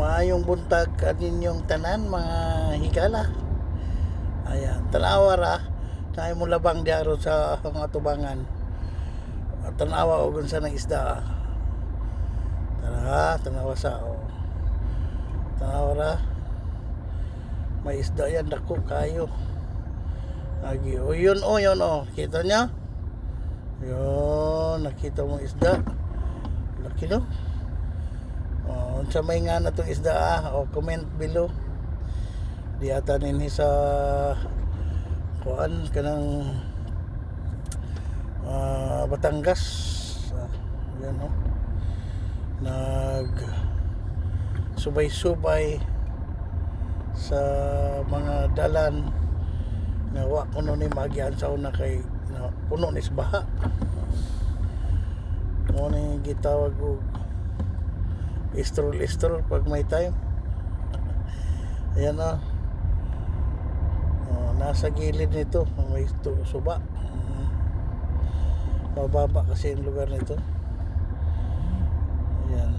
Maayong buntag kaninyong tanan mga higala. Ayan, tanawa ra na mo labang diaro sa mga tubangan. Tanawa og unsa ng isda. Tanawa sa tanawa ra. May isda yan dako kayo. Lagi yun kita niya? Yun, nakita mo isda. Laki no? Unsa may nga na itong isda comment below. Di ata ninhi sa kuan kanang Batangas. Yan nag subay-subay sa mga dalan nga wa kuno ni magian sa una kay puno ni baha. Mo ni gitawag og isтрол pag may time. Ayan nasa gilid nito may suba. Mababa kasi yung lugar nito. Ayan,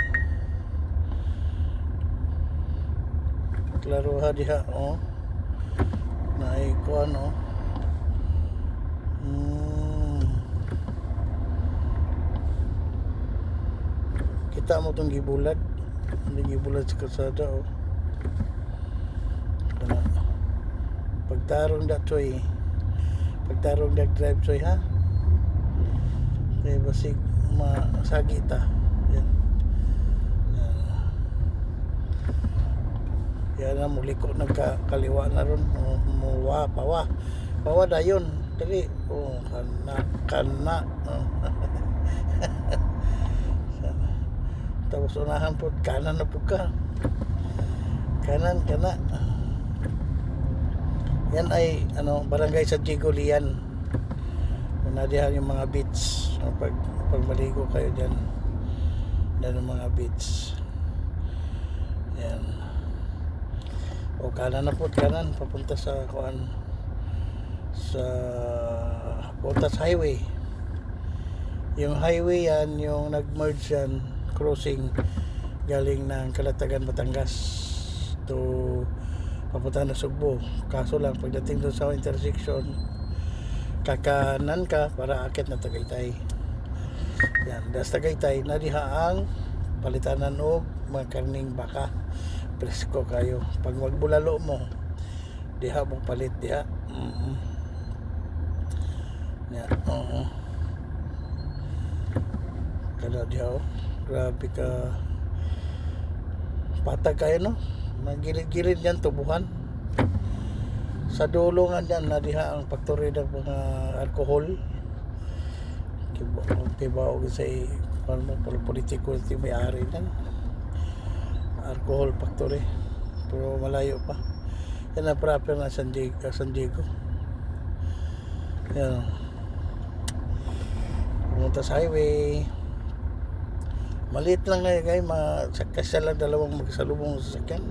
klaro ha diha naikuan kita mo itong gibulad sa kalsada pagtarong drive choy ha kaya basig masagi ta. Yan yan na muliko nagkakaliwa na ron pawa dayon dali kana tapos unahan po kanan na po ka kanan kana. Yan ay barangay San Diego Lian. Nadihan yung mga beach pag maligo kayo dyan yung mga beach. Yan kanan na po papunta sa sa Potas Highway. Yung highway yan yung nag-merge yan crossing galing ng Kalatagan Batangas to papunta na Sugbo. Kaso lang pagdating doon sa intersection kakanan ka para akit na Tagaytay. Yan, das Tagaytay na diha ang palitanan og mga karning baka presko kayo. Pag magbulalo mo diha mo palit diha. Yan, kada diha grabe ka patag kayo magilid-gilid yan tubuhan. Sa dulungan yan na diha ang factory ng mga alcohol. Kibaw sa politiko ito may-ari yan alcohol factory, pero malayo pa yan ang proper na San Diego. Yan pumunta sa highway maliit lang ngayon kasi lang dalawang magkasalubong sa sasakyan.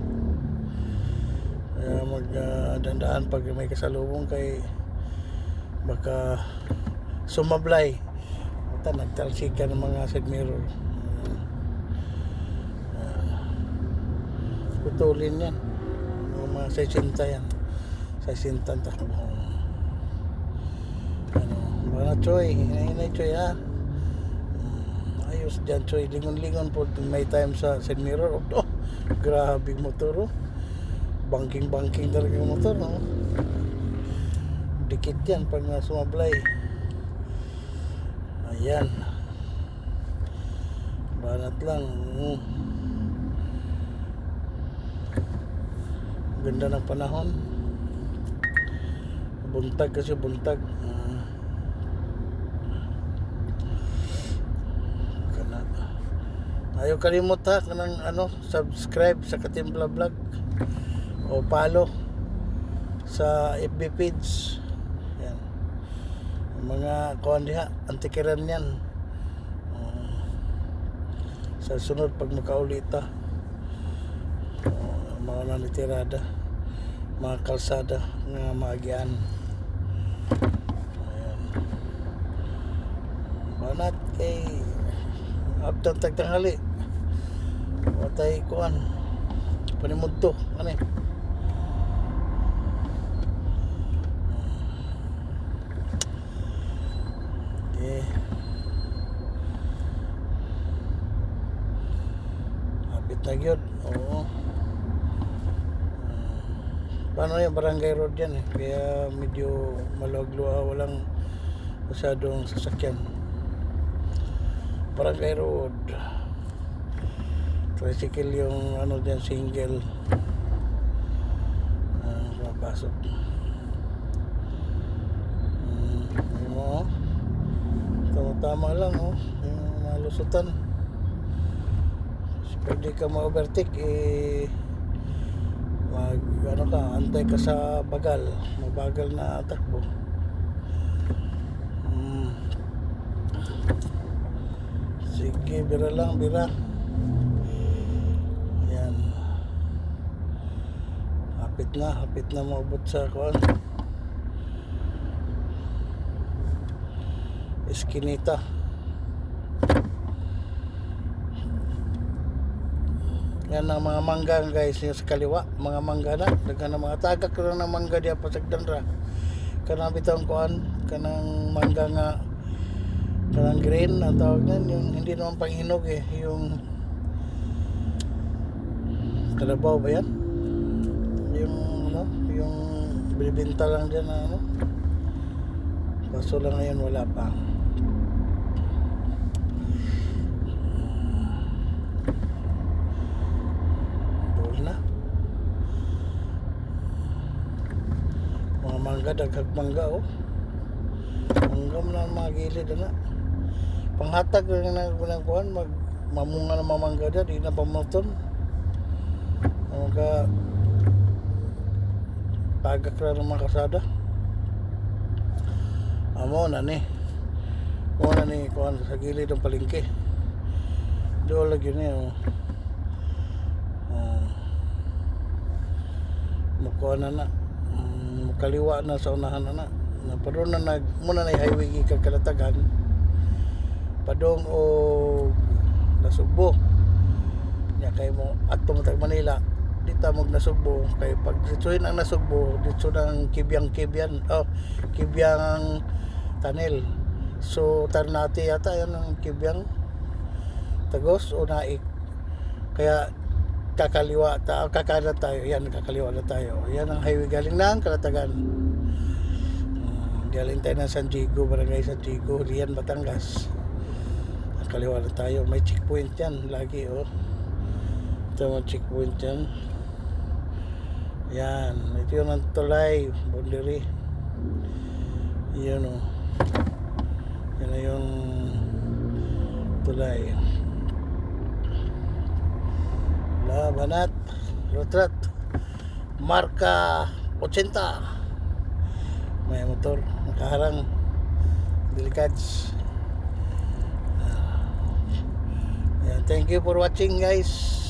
Magdandaan pag may kasalubong kay baka sumablay nagtalsika ng mga side mirror. Putulin yan mga 60 yan 60 takbo. Mga choy hinay choy ayos dyan choy lingon-lingon po may time sa side mirror grabe motor banking talaga yung motor dikit yan pag sumablay. Ayan banat lang ganda ng panahon buntag ayaw kalimot kanang subscribe sa Katimbla Vlog o follow sa FB page. Yan mga kuan diha antikiran yan sa sunod pag makaulita mga nanitirada mga kalsada nga maagian. Ayan banat kay abtang tagtanghali watay kuan panimudto ano okay. Hapit na yun. Oo. Paano yung barangay road yan kaya medyo maluwag-luwa, walang masyadong sasakyan. Barangay road, tricycle yung ano dyan, single mapasok. Ayun mo, tama lang yung malusutan. Pwede ka ma-overtake antay ka sa mabagal na takbo. Sige, bira lang, bira. Yan, hapit na maabot sa Eskinita. Yan ang mga mangga guys, yung sa kaliwa, mga mangga na, dagan na mga tagak lang ng mangga diya pasagdan ra. Kanang bitong kanang mangga nga kanang green ang tawag nan, yung hindi naman panghinog yung kalabaw ba yan? Yung yung binibenta lang diyan na kaso lang ngayon wala pa. Mga mangga, daghag mangga mangga mo na mga gilid panghatag na kuan mamunga na mga mangga dyan, di na pamuton mga tagak na ng mga kasada. Mo na ni kuan sa gilid ng palengke doon lagi niya mukuha na kaliwa na sa unahan na padung na muna na highway gikan Kalatagan padung o Nasugbo nya kay mo adto matag Manila dita mo Nasugbo kay pag dituin ang Nasugbo dito ng Kibyang Tunnel. So Ternate yata yan ang Kibyang Tagos o Naik, kaya kakaliwa kakanan tayo, yan kakaliwa na tayo. Yan ang highway galing ng Kalatagan. Galing tayo ng San Diego, barangay San Diego, Rian, Batangas. Kaliwa na tayo, may checkpoint yan lagi ito ang checkpoint yan. Yan, ito yung ang tulay boundary, yan yan na yung tulay. Banat, Rotrat, marka 80. May motor, nakaharang, delikats. Thank you for watching guys.